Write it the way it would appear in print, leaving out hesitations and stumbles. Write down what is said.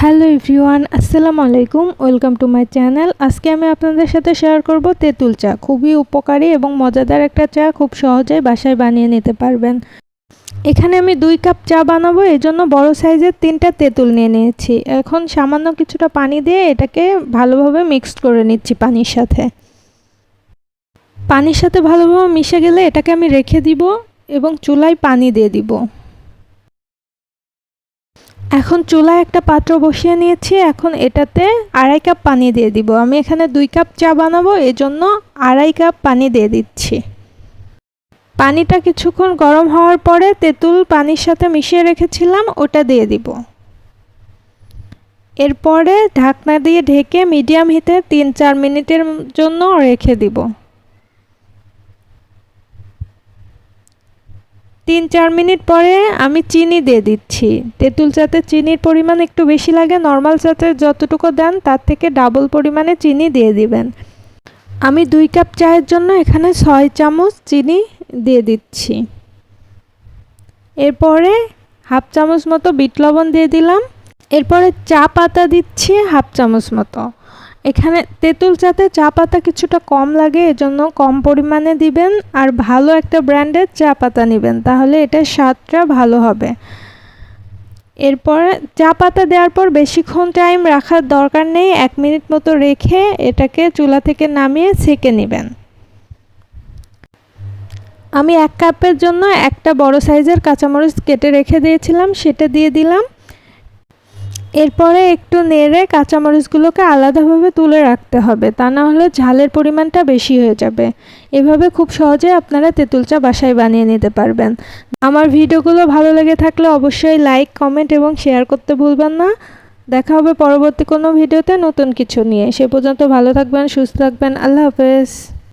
Hello everyone, আসসালামু আলাইকুম। Welcome to my channel. আজকে আমি আপনাদের সাথে শেয়ার করব তেঁতুল চা। খুবই উপকারী এবং মজাদার একটা চা, খুব সহজেই বাসায় বানিয়ে নিতে পারবেন। এখানে আমি 2 কাপ চা বানাবো, এজন্য বড় সাইজের 3টা তেঁতুল নিয়ে নিয়েছি। এখন সামান্য কিছুটা পানি দিয়ে এটাকে ভালোভাবে মিক্সড করে নিচ্ছি পানির সাথে। পানির সাথে ভালোভাবে মিশে গেলে এটাকে আমি রেখে দিব এবং চুলায় পানি দিয়ে দিব। এখন চুলায় একটা পাত্র বসিয়ে নিয়েছি। এখন এটাতে 2.5 কাপ পানি দিয়ে দিব। আমি এখানে 2 কাপ চা বানাবো, এজন্য 2.5 কাপ পানি দিয়ে দিচ্ছি। পানিটা কিছুক্ষণ গরম হওয়ার পরে তেঁতুল পানির সাথে মিশিয়ে রেখেছিলাম ওটা দিয়ে দিব। এরপরে ঢাকনা দিয়ে ঢেকে মিডিয়াম হিটে 3-4 মিনিটের জন্য রেখে দিব। 3-4 মিনিট পরে আমি চিনি দিয়ে দিচ্ছি। তেঁতুল চাতে চিনির পরিমাণ একটু বেশি লাগে, নর্মাল চাতে যতটুকু দেন তার থেকে ডাবল পরিমাণে চিনি দিয়ে দিবেন। আমি 2 কাপ চায়ের জন্য এখানে 6 চামচ চিনি দিয়ে দিচ্ছি। এরপরে হাফ চামচ মতো বিট লবণ দিয়ে দিলাম। এরপরে চা পাতা দিচ্ছি হাফ চামচ মতো। এখানে তেঁতুল চাতে চা পাতা কিছুটা কম লাগে, এজন্য কম পরিমাণে দিবেন। আর ভালো একটা ব্র্যান্ডের চা পাতা নেবেন, তাহলে এটার স্বাদটা ভালো হবে। এরপর চা পাতা দেওয়ার পর বেশিক্ষণ টাইম রাখার দরকার নেই, 1 মিনিট মতো রেখে এটাকে চুলা থেকে নামিয়ে ছেঁকে নেবেন। আমি 1 কাপের জন্য একটা বড় সাইজের কাঁচামরিচ কেটে রেখে দিয়েছিলাম, সেটা দিয়ে দিলাম। এরপরে একটু নেড়ে কাঁচামরিচগুলোকে আলাদাভাবে তুলে রাখতে হবে, তা না হলে ঝালের পরিমাণটা বেশি হয়ে যাবে। এভাবে খুব সহজে আপনারা তেঁতুল চা বাসায় বানিয়ে নিতে পারবেন। আমার ভিডিওগুলো ভালো লেগে থাকলে অবশ্যই লাইক, কমেন্ট এবং শেয়ার করতে ভুলবেন না। দেখা হবে পরবর্তী কোনো ভিডিওতে নতুন কিছু নিয়ে। সে পর্যন্ত ভালো থাকবেন, সুস্থ থাকবেন। আল্লাহ হাফেজ।